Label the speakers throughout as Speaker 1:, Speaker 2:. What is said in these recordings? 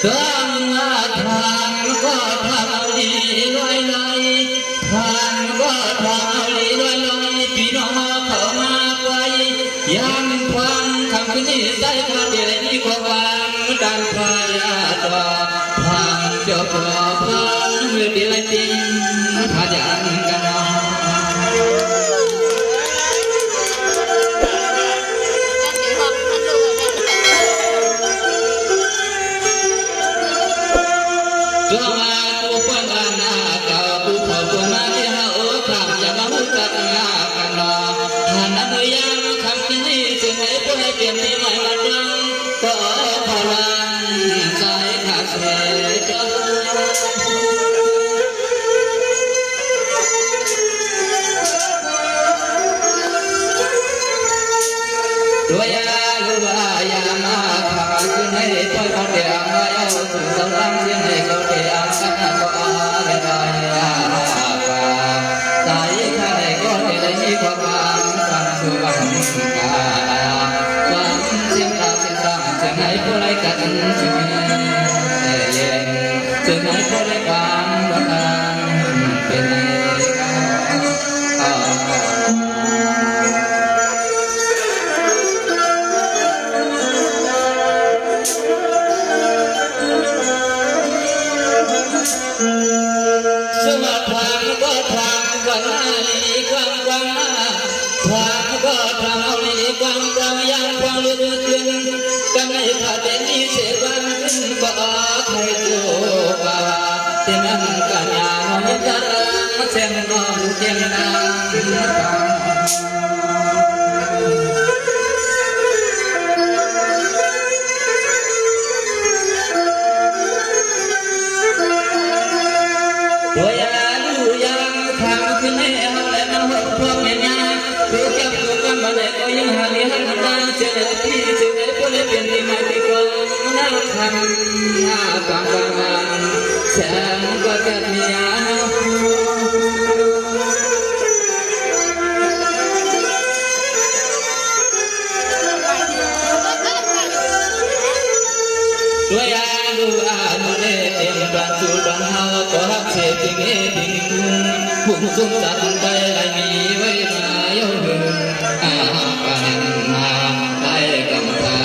Speaker 1: ต้องมาทางก็ทำดีลอยลอยทางก็ทำดีลอยลอยพี่น้องเข้ามาไว้ย้ำความคำนี้ใส่พระเดชนี่ก็วางดังพายาต่อทางเจ้าพ่อพันเมื่อเดือนจริงพายันกันนะตัวมาตัวฟังอาณาเก่าผู้ขอตัวมาที่หาโอ้ข้ามจะมาหุ่นตัดงากันนอหันน้ำมือยามคำที่นี่จึงให้ผู้ให้เปลี่ยนที่ใหม่มาดังก็พลังใจขาดเสียจนตัวยาลูบายามาขาดจึงให้ปล่อยเขาเดียงมาเอาถึงสำลังเสียงให้เขาเดียงกันก็อะไรได้ใจข้าในก็ได้มีความหวังความสุขความกาความเสียงตาเสียงตาจะให้ผู้ไรกันจึงเย็นจึงให้ผู้ไรความบังคับเป็นสมัครทางก็ทางวันนี้ความกว้างทางก็ทางเอานี้ความกว้างยังความลึกซึ้งกันในผาเด่นนี้เสวันขึ้นก็ใครจูบที่นั่นกันยาโนยจะเส้นนอนเทียนนาตัวยาลูยังทำขึ้นให้เอาและมันหดพวกเมียนาตัวจับตัวกันมาเลยก็ยังหาเลี้ยงตาเจอที่เจอผู้เล่นเป็นที่มาที่ก็น่าทำหน้าปังปังแสงก็จะมีอาตัวยาลูอาโนเล่เต็มบ้านสุดบ้านเฮาก็ฮักเสียทิ้งเอทิ้งบุ้งสุ่มจัดไปไรมีไว้มาโยหึงกันมาได้กำพา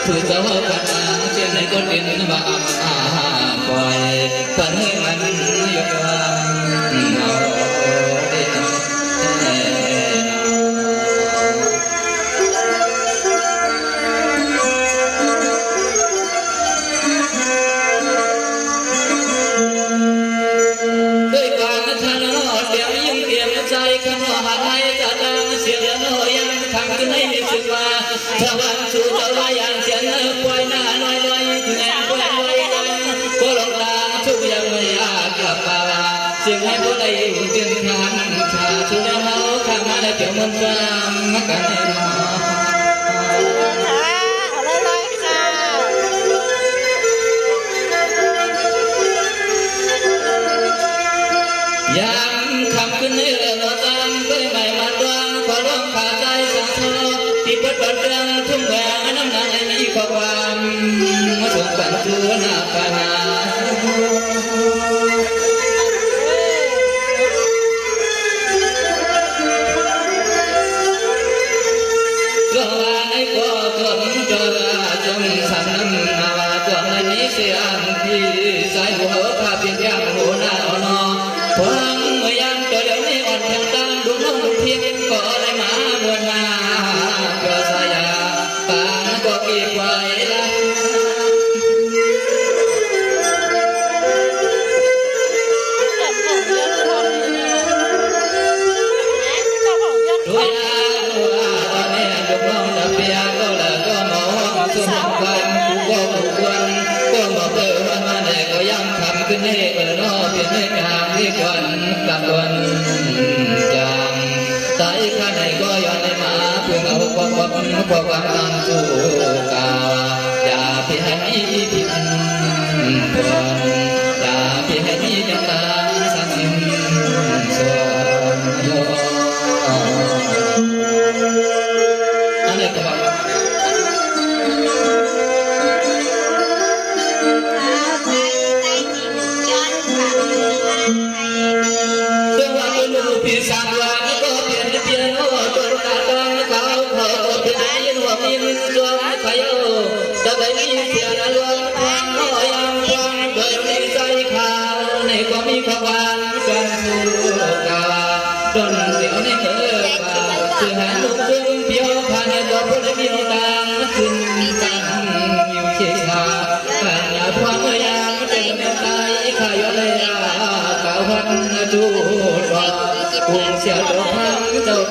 Speaker 1: ผู้เจ้าปัญหาเช่นในคนดินบ้าปล่อยปัญหามันยกวางเอาด้วยการทานนอเดียวยิ่งเกี่ยวใจข้างนอกหาไทยจะดังเสียงโนยังทำขึ้นให้มีสึกว่าชาวบ้านสู่เจ้าลายอย่างเสียงปล่อยหน้าลอยลอยถึงแอบปล่อยลอยก็ลงตาทุกอย่างไม่อาจกลับมาจึงให้ผู้ใดอยู่จึงทำชาชูแล้วเขาข้ามาได้เกี่ยวมันฟังกันให้รอยามคำขึ้นให้เราตามไปใหม่มาดวงขอร้องขาดใจสังโทที่เปิดเรื่องทุ่งแหวนน้ำหนักให้มีข้อความมาส่งกันชูหน้าปานาตัวในก็ทนจราจงสันนาตัวในนี้เสียงที่สายหัวพาเพียงย่างหัวหน้าอ่อนฟังเมื่อยังตัวเดียวนี้อ่อนเพียงตามดูน้องดูเพียงก็ได้มาบนนาเพื่อสายาปานก็กีบไว้ละด้วยอาดูอาเนี่ยดูน้องจะเปียก็เลยก็มองสุดความก็ควรก็มาเปิดวันมาไหนก็ยังทำขึ้นให้เออน้อเพียงให้ทางที่ก่อนกับวันจังใจข้าในก็ย้อนได้มาเพื่อเอาความตามสู่กาอย่าไปให้ผิดคนอย่าไปให้ยังตาสักสิ่งสมยศอะไรก็บอก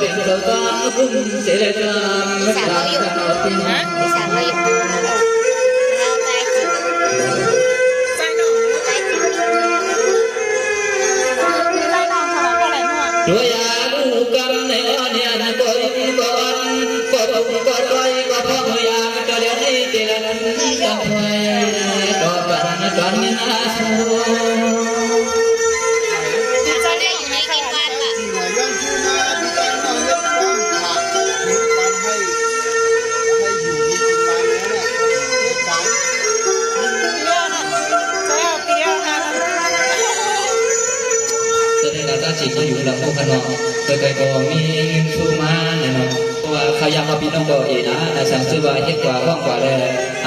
Speaker 1: เป็นเจ้าตาคุ้มเสียเลยตามไม่ตามกันเอาที่
Speaker 2: ฮะอีสานเขาอยู่เราใจจริงใจหนุ่มใจจริงใจหนุ่มทะเลาะกันอะไรมั่ว
Speaker 1: ด้วยยาดูกันในอ้อนยันก็ยิ้มก็วันก็ตุกก็ต้อยก็พองยามก็เดี๋ยวนี้เจริญกันไปก็ปันกันนาสู
Speaker 2: จะได้อยู่ในกินวันล่ะ
Speaker 3: yang cuma di tanah yang bangkat bukan haiอยู่ที่กินมาเนี่ยนะเฮ็ดกัน
Speaker 2: เยอะนะจะเอาเปรี้ยวนะ
Speaker 1: แสดงว่าถ้าสิ่งเขาอยู่หลังพวกขนมเคยก็มีสูมาเนี่ยเนาะเพราะว่าเขายังมาพี่น้องก็เองนะในสังสือว่าเฮ็ดกว่าห้องกว่าเลย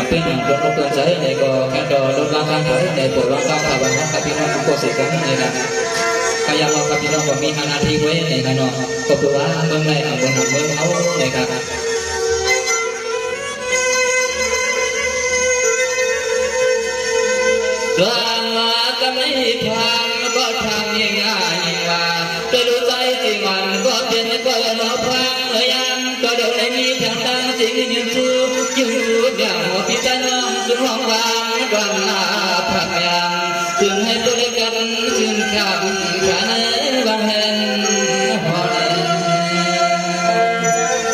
Speaker 1: เป็นอย่างรถรถเกินใจในก็แค่รถวางข้างถอยในปวดวางข้างขาบางครั้งพี่น้องก็เสียกันในนั้นเขายังมาพี่น้องก็มีหน้าที่ไว้ในกันเนาะก็คือว่าเมืองในอ่างเมืองเมืองเขาในกันกลางมากำลังทำก็ทำง่ายๆว่าจะรู้ใจจริงมันก็เป็นก็นอพังเมื่อยังก็เดี๋ยวได้มีทางตั้งจริงยังสู้อยู่อย่างหัวพี่ใจน้องสุดห้องวางวันหน้าพักยังจึงให้ตัวเล็กกันจึงขับขาในบางแห่งพอได้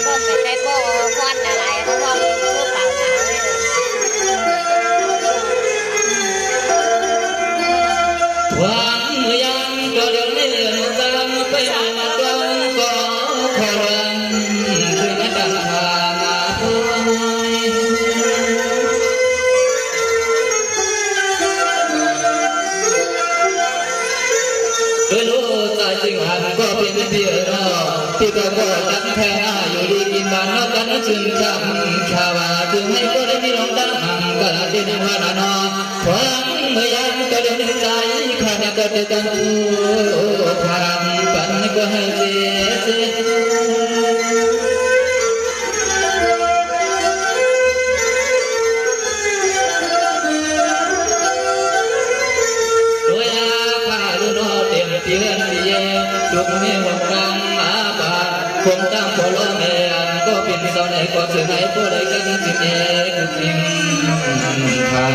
Speaker 2: ก็ไปได้โบ้ควันอะไรเพราะว่าผู้เปล่าสาวเลย
Speaker 1: หวังเมื่อยังก็เดี๋ยวนี้ตามไปมาตรงก็ขอรันถึงดังพามาพูดโดยรู้ใจจริงหันก็เป็นเพียงรอที่ก็บอกตั้งแค่อยู่ดีกินบ้านนอกกันจึงจำชาวาจึงให้ก็ได้มีลงตั้งหังก็ละที่นั่งวันนอหวังเมื่อยังก็เดี๋ยวนี้ใจข้าก็จะตั้งผู้พารันปันก็ให้เสียด้วยอาภาลุนอเต็มเตียนเดียจุกมีหวังรังอาบาคงตั้งพลเมียนก็เป็นเสาในก็ถึงให้ผู้ใดกันถึงเอกทิ้งพา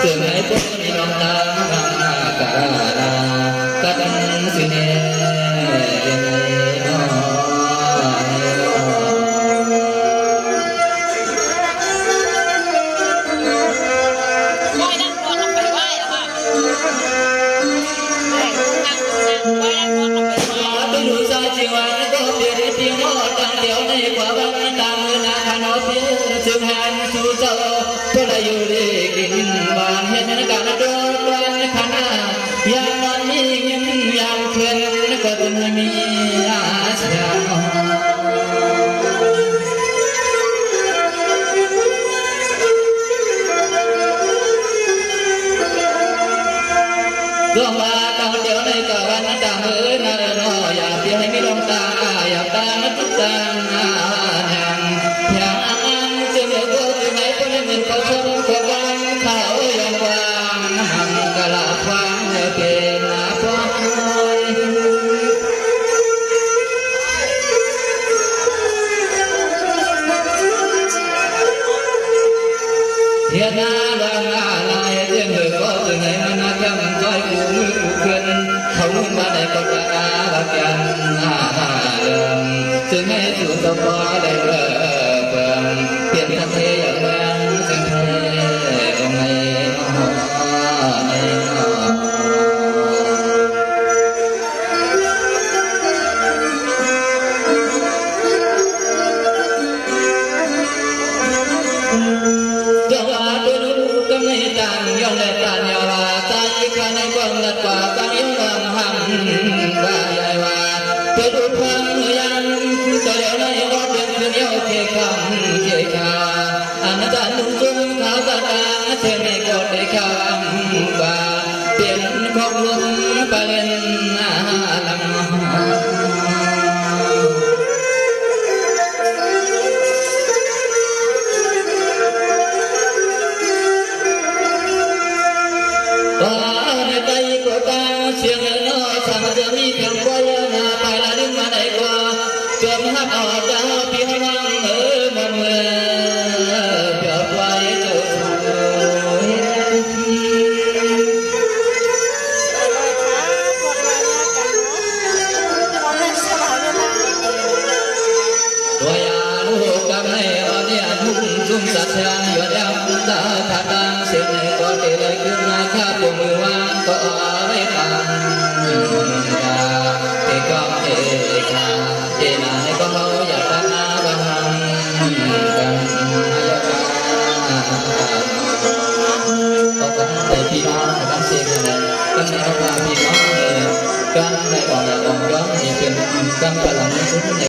Speaker 1: ถึงให้ผู้มีน้องตามทางหน้ากาลากันสิเน
Speaker 2: ไหว้นั่งรถลงไปไหว้แล้วค่ะนั่งไหว้นั่งรถลงไปไหว้
Speaker 1: ไปดูใจจริงวันก็เปลี่ยนเพียงหอดตั้งเดียวในกว่าวันต่างนาคานอเพียจึงหันสู่เจ้าก็ได้อยู่ดีกินบ้านเห็นการโดนวันขนาดยามนอนมีเงินยามเพื่อนก็ต้องมีอาชาก็มาตั้งเดียวในกวันต่างเมื่อนาโนอยากเพียงให้มีลมตาอยากตาทุกตาแห่งแห่งอันจึงเลือกจึงให้คนเหมือนเขาชมเขาวังเขายอมวางหังกะลาฟังเป็นอาภรเฮียนาดวงอาลายเจียงเหือก็จึงให้มันนาคำจ้อยกูมือกูเกินเขาลุ่มมาได้ก็จะอาลักยันเดิมจึงให้สู่ตัวบ่ได้เริ่มเบิ่มเปลี่ยนทันทีอย่างเมืองจึงเทองในในเจ้าว่าตัวนู้ก็ไม่ต่างย่อมได้ต่างยาวาใจข้าในความนัดกว่าตั้งย่อมวางหังว่าใหญ่ว่าตัวดูพังยังตัวเดียวในรถเดินขึ้นเยี่ยวเกี่ยคำเกี่ยขาอันจันนุ่งจุ้งขาวตาตาเธอในกอดได้คำว่าเปลี่ยนของลมไปเล่นลำในใจก็ตามเสียงเนาะทำจะมีคำว่านาไปละดึงมาไหนกว่าเกือบ ถ้าตั้งสิ่งไหนก็ได้เลยขึ้นมาข้าพมือว่างก็เอาไว้ฟังยาเทก็เทกาเทนาให้ก็เราอยากตั้งนาบังกันก็ตั้งใจพี่น้องตั้งเสียงกันตั้งในพระพี่น้องกันในออกย้อนนี่เป็นกำลังสุด